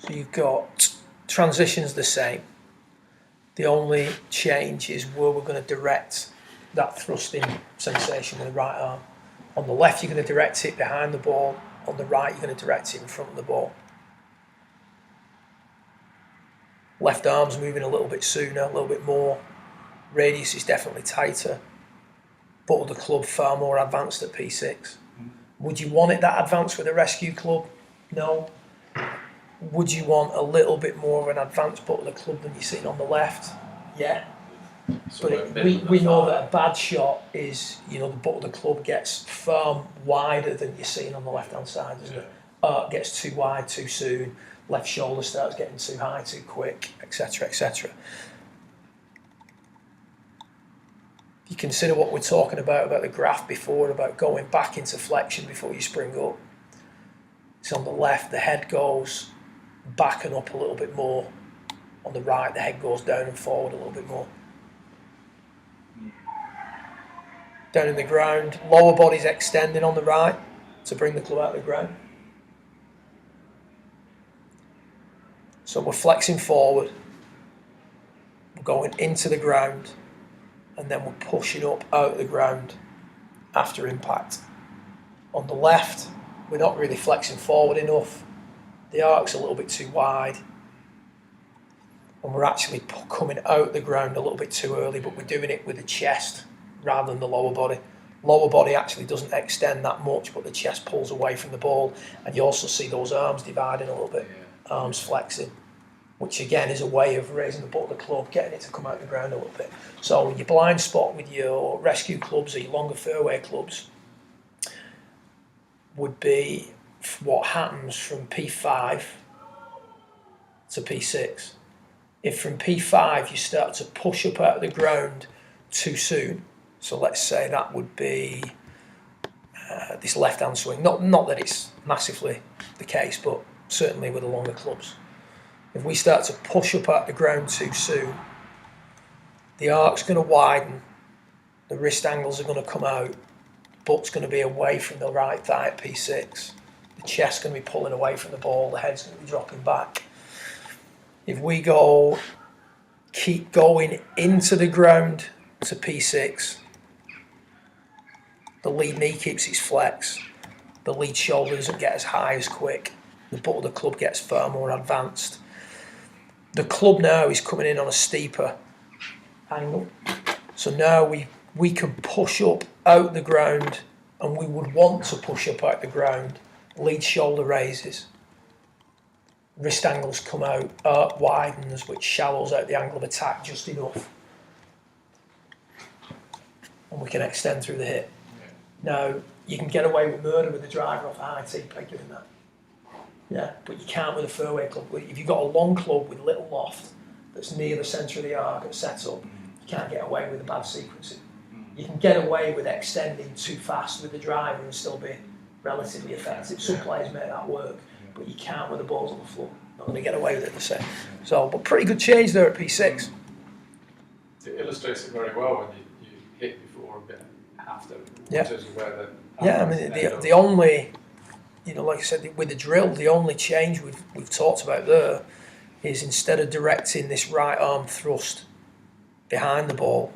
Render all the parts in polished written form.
So you've got transitions the same. The only change is where we're going to direct that thrusting sensation with the right arm. On the left, you're going to direct it behind the ball. On the right, you're going to direct it in front of the ball. Left arm's moving a little bit sooner, a little bit more. Radius is definitely tighter. Butt of the club far more advanced at P6. Would you want it that advanced with a rescue club? No. Would you want a little bit more of an advanced butt of the club than you're seeing on the left? Yeah. So but we know that a bad shot is, the butt of the club gets far wider than you're seeing on the left-hand side, doesn't it? It gets too wide too soon, left shoulder starts getting too high too quick, etc., etc. You consider what we're talking about the graph before, about going back into flexion before you spring up. It's on the left, the head goes back and up a little bit more. On the right, the head goes down and forward a little bit more. Down in the ground, lower body's extending on the right to bring the club out of the ground. So we're flexing forward, we're going into the ground, and then we're pushing up out of the ground after impact. On the left, we're not really flexing forward enough. The arc's a little bit too wide. And we're actually coming out the ground a little bit too early, but we're doing it with the chest rather than the lower body. Lower body actually doesn't extend that much, but the chest pulls away from the ball. And you also see those arms dividing a little bit, arms flexing, which again is a way of raising the butt of the club, getting it to come out the ground a little bit. So your blind spot with your rescue clubs or your longer fairway clubs would be what happens from P5 to P6. If from P5 you start to push up out of the ground too soon, so let's say that would be this left-hand swing, not that it's massively the case, but certainly with the longer clubs. If we start to push up out the ground too soon, the arc's going to widen, the wrist angles are going to come out, the butt's going to be away from the right thigh at P6, the chest's going to be pulling away from the ball, the head's going to be dropping back. If we keep going into the ground to P6, the lead knee keeps its flex, the lead shoulder doesn't get as high as quick, the butt of the club gets far more advanced. The club now is coming in on a steeper angle, so now we can push up out the ground, and we would want to push up out the ground. Lead shoulder raises, wrist angles come out, arc widens, which shallows out the angle of attack just enough, and we can extend through the hip. Now, you can get away with murder with the driver off a high tee peg doing that. Yeah, but you can't with a fairway club. If you've got a long club with little loft that's near the centre of the arc and set up, you can't get away with a bad sequencing. You can get away with extending too fast with the driver and still be relatively effective. Some players make that work, but you can't with the balls on the floor. Not going to get away with it the same. So, but pretty good change there at P6. It illustrates it very well when you hit before a bit after. Yeah. In terms of where I mean the only, like I said, with the drill, the only change we've talked about there is instead of directing this right arm thrust behind the ball,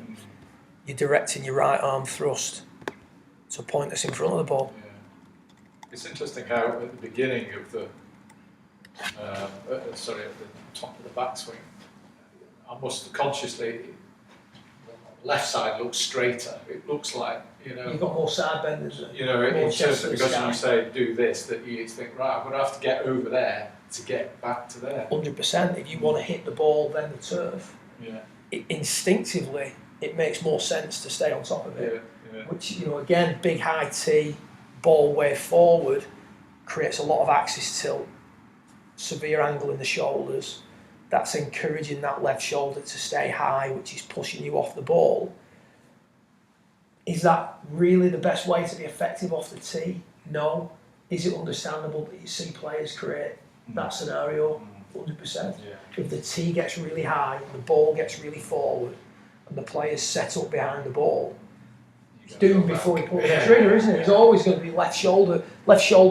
you're directing your right arm thrust to point us in front of the ball. Yeah. It's interesting how at the beginning of the, at the top of the backswing, I must consciously, left side looks straighter. It looks like, You've got more side benders. In terms of, because when you say do this, that you think, right, I'm going to have to get over there to get back to there. 100%. If you want to hit the ball, then the turf, instinctively, it makes more sense to stay on top of it. Yeah. Which, again, big high tee, ball way forward, creates a lot of axis tilt, severe angle in the shoulders. That's encouraging that left shoulder to stay high, which is pushing you off the ball. Is that really the best way to be effective off the tee? No. Is it understandable that you see players create that scenario? 100%. Yeah. If the tee gets really high, the ball gets really forward, and the player's set up behind the ball, it's doomed before he pulls the trigger, isn't it? It's always going to be left shoulder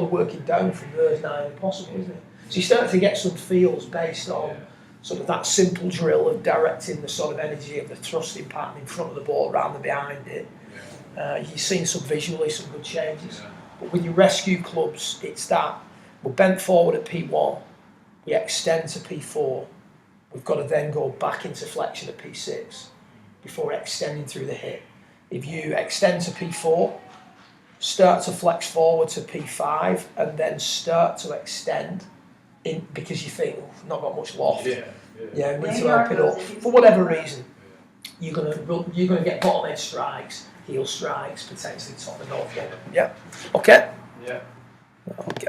working down from there is nigh impossible, isn't it? So you start to get some feels based on sort of that simple drill of directing the sort of energy of the thrusting pattern in front of the ball rather than behind it. You've seen some visually some good changes. But with your rescue clubs, it's that we're bent forward at P1, we extend to P4, we've got to then go back into flexion at P6 before extending through the hip. If you extend to P4, start to flex forward to P5 and then start to extend in because you think, oh, I've not got much loft. Need to help it up. For whatever reason, you're gonna get bottom edge strikes, heel strikes, potentially top and off. Yeah. Okay. Yeah. Okay.